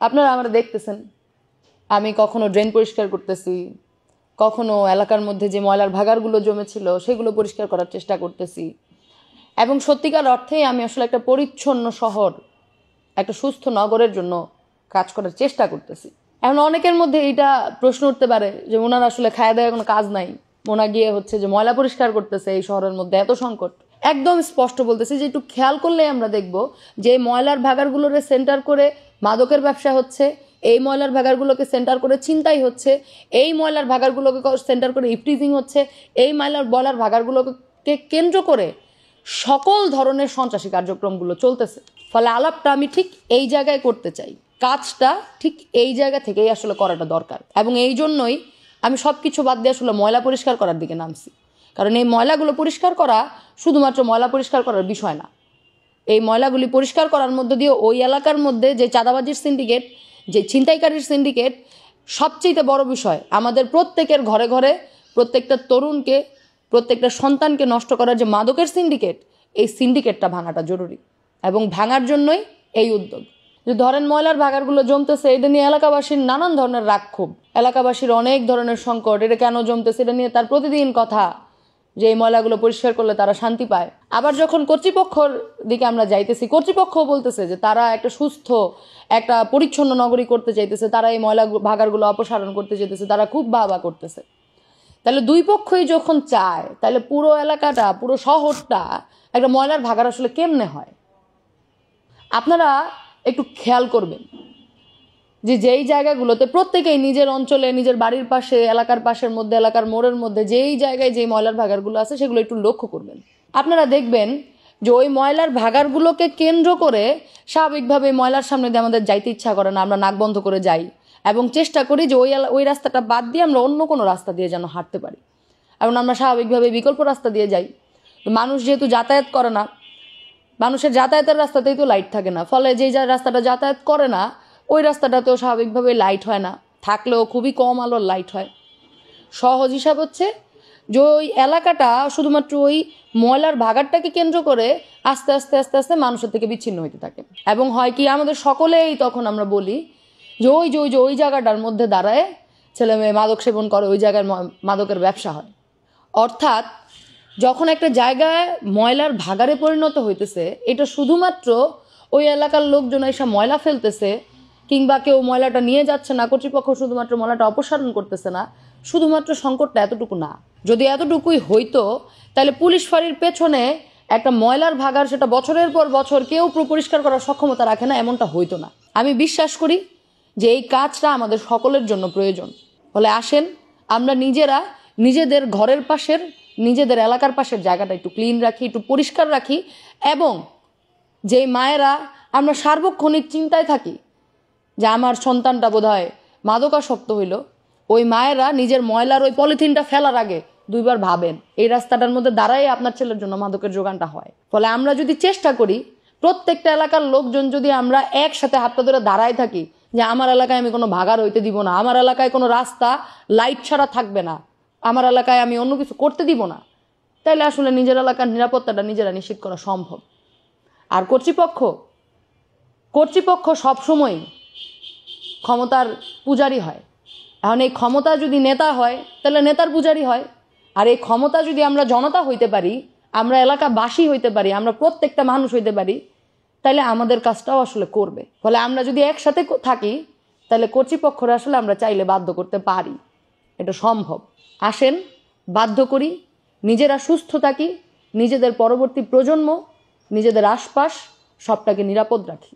আপনারা আমরা দেখতেছেন আমি কখনো ড্রেন পরিষ্কার করতেছি, কখনো এলাকার মধ্যে যে ময়লার ভাগারগুলো জমেছিল সেগুলো পরিষ্কার করার চেষ্টা করতেছি। এবং সত্যিকার অর্থেই আমি আসলে একটা পরিচ্ছন্ন শহর, একটা সুস্থ নগরের জন্য কাজ করার চেষ্টা করতেছি। এখন অনেকের মধ্যে এইটা প্রশ্ন উঠতে পারে যে ওনার আসলে খাওয়া দাওয়া কোনো কাজ নাই, ওনা গিয়ে হচ্ছে যে ময়লা পরিষ্কার করতেছে এই শহরের মধ্যে এত সংকট। একদম স্পষ্ট বলতেছি যে একটু খেয়াল করলে আমরা দেখব যে ময়লার ভাগারগুলোরে সেন্টার করে মাদকের ব্যবসা হচ্ছে, এই ময়লার ভাগারগুলোকে সেন্টার করে ছিনতাই হচ্ছে, এই ময়লার ভাগারগুলোকে সেন্টার করে ইফটিজিং হচ্ছে, এই ময়লার ভাগারগুলোকে কেন্দ্র করে সকল ধরনের সন্ত্রাসী কার্যক্রমগুলো চলতেছে। ফলে আলাপটা আমি ঠিক এই জায়গায় করতে চাই, কাজটা ঠিক এই জায়গা থেকেই আসলে করাটা দরকার। এবং এই জন্যই আমি সব কিছু বাদ দিয়ে আসলে ময়লা পরিষ্কার করার দিকে নামছি। কারণ এই ময়লাগুলো পরিষ্কার করা শুধুমাত্র ময়লা পরিষ্কার করার বিষয় না, এই ময়লাগুলি পরিষ্কার করার মধ্য দিয়ে ওই এলাকার মধ্যে যে চাঁদাবাজির সিন্ডিকেট, যে ছিনতাইকারীর সিন্ডিকেট, সবচেয়ে বড় বিষয় আমাদের প্রত্যেকের ঘরে ঘরে প্রত্যেকটা তরুণকে, প্রত্যেকটা সন্তানকে নষ্ট করার যে মাদকের সিন্ডিকেট, এই সিন্ডিকেটটা ভাঙাটা জরুরি। এবং ভাঙার জন্যই এই উদ্যোগ। যে ধরেন ময়লার ভাগারগুলো জমতেছে, এটা নিয়ে এলাকাবাসীর নানান ধরনের রাগ ক্ষোভ, এলাকাবাসীর অনেক ধরনের সংকট, এটা কেন জমতেছে এটা নিয়ে তার প্রতিদিন কথা যে এই ময়লাগুলো পরিষ্কার করলে তারা শান্তি পায়। আবার যখন কর্তৃপক্ষর দিকে আমরা যাইতেছি, কর্তৃপক্ষও বলতেছে যে তারা একটা সুস্থ, একটা পরিচ্ছন্ন নগরী করতে চাইতেছে, তারা এই ময়লা ভাগারগুলো অপসারণ করতে চাইতেছে, তারা খুব বাহবা করতেছে। তাহলে দুই পক্ষই যখন চায়, তাহলে পুরো এলাকাটা, পুরো শহরটা একটা ময়লার ভাগার আসলে কেমনে হয়? আপনারা একটু খেয়াল করবেন যে যেই জায়গাগুলোতে প্রত্যেকেই নিজের অঞ্চলে, নিজের বাড়ির পাশে, এলাকার পাশের মধ্যে, এলাকার মোড়ের মধ্যে যেই জায়গায় যেই ময়লার ভাগারগুলো আছে সেগুলো একটু লক্ষ্য করবেন। আপনারা দেখবেন যে ওই ময়লার ভাগারগুলোকে কেন্দ্র করে স্বাভাবিকভাবে ময়লার সামনে দিয়ে আমাদের যাইতে ইচ্ছা করে না, আমরা নাক বন্ধ করে যাই এবং চেষ্টা করি যে ওই রাস্তাটা বাদ দিয়ে আমরা অন্য কোনো রাস্তা দিয়ে যেন হাঁটতে পারি। এবং আমরা স্বাভাবিকভাবে বিকল্প রাস্তা দিয়ে যাই। মানুষ যেহেতু যাতায়াত করে না, মানুষের যাতায়াতের রাস্তাতেই তো লাইট থাকে না, ফলে যেই রাস্তাটা যাতায়াত করে না ওই রাস্তাটাতেও স্বাভাবিকভাবে লাইট হয় না, থাকলেও খুবই কম আলোর লাইট হয়। সহজ হিসাব হচ্ছে যে ওই এলাকাটা শুধুমাত্র ওই ময়লার ভাগারটাকে কেন্দ্র করে আস্তে আস্তে আস্তে আস্তে মানুষের থেকে বিচ্ছিন্ন হইতে থাকে। এবং হয় কি, আমাদের সকলেই তখন আমরা বলি যে ওই জায়গাটার মধ্যে দাঁড়ায় ছেলে মেয়ে মাদক সেবন করে, ওই জায়গায় মাদকের ব্যবসা হয়। অর্থাৎ যখন একটা জায়গায় ময়লার ভাগারে পরিণত হইতেছে, এটা শুধুমাত্র ওই এলাকার লোকজন এসে ময়লা ফেলতেছে কিংবা কেউ ময়লাটা নিয়ে যাচ্ছে না, কর্তৃপক্ষ শুধুমাত্র ময়লাটা অপসারণ করতেছে না, শুধুমাত্র সংকটটা এতটুকু না। যদি এতটুকুই হইতো তাহলে পুলিশ ফাঁড়ির পেছনে একটা ময়লার ভাগার, সেটা বছরের পর বছর কেউ পরিষ্কার করার সক্ষমতা রাখে না, এমনটা হইতো না। আমি বিশ্বাস করি যে এই কাজটা আমাদের সকলের জন্য প্রয়োজন। ফলে আসেন আমরা নিজেরা নিজেদের ঘরের পাশের, নিজেদের এলাকার পাশের জায়গাটা একটু ক্লিন রাখি, একটু পরিষ্কার রাখি। এবং যেই মায়েরা আমরা সার্বক্ষণিক চিন্তায় থাকি যে আমার সন্তানটা বোধহয় মাদকাসক্ত হইল, ওই মায়েরা নিজের ময়লার ওই পলিথিনটা ফেলার আগে দুইবার ভাবেন এই রাস্তাটার মধ্যে দাঁড়াই আপনার ছেলের জন্য মাদকের যোগানটা হয়। ফলে আমরা যদি চেষ্টা করি, প্রত্যেকটা এলাকার লোকজন যদি আমরা একসাথে হাতটা ধরে দাঁড়ায় থাকি যে আমার এলাকায় আমি কোনো ভাগার হইতে দিব না, আমার এলাকায় কোনো রাস্তা লাইট ছাড়া থাকবে না, আমার এলাকায় আমি অন্য কিছু করতে দিব না, তাইলে আসলে নিজের এলাকার নিরাপত্তাটা নিজেরা নিশ্চিত করা সম্ভব। আর কর্তৃপক্ষ সবসময় ক্ষমতার পূজারি হয়। এখন এই ক্ষমতা যদি নেতা হয় তাহলে নেতার পূজারি হয়, আর এই ক্ষমতা যদি আমরা জনতা হইতে পারি, আমরা এলাকাবাসী হইতে পারি, আমরা প্রত্যেকটা মানুষ হইতে পারি, তাহলে আমাদের কাজটাও আসলে করবে। ফলে আমরা যদি একসাথে থাকি তাহলে কর্তৃপক্ষরা আসলে আমরা চাইলে বাধ্য করতে পারি, এটা সম্ভব। আসেন বাধ্য করি, নিজেরা সুস্থ থাকি, নিজেদের পরবর্তী প্রজন্ম, নিজেদের আশপাশ সবটাকে নিরাপদ রাখি।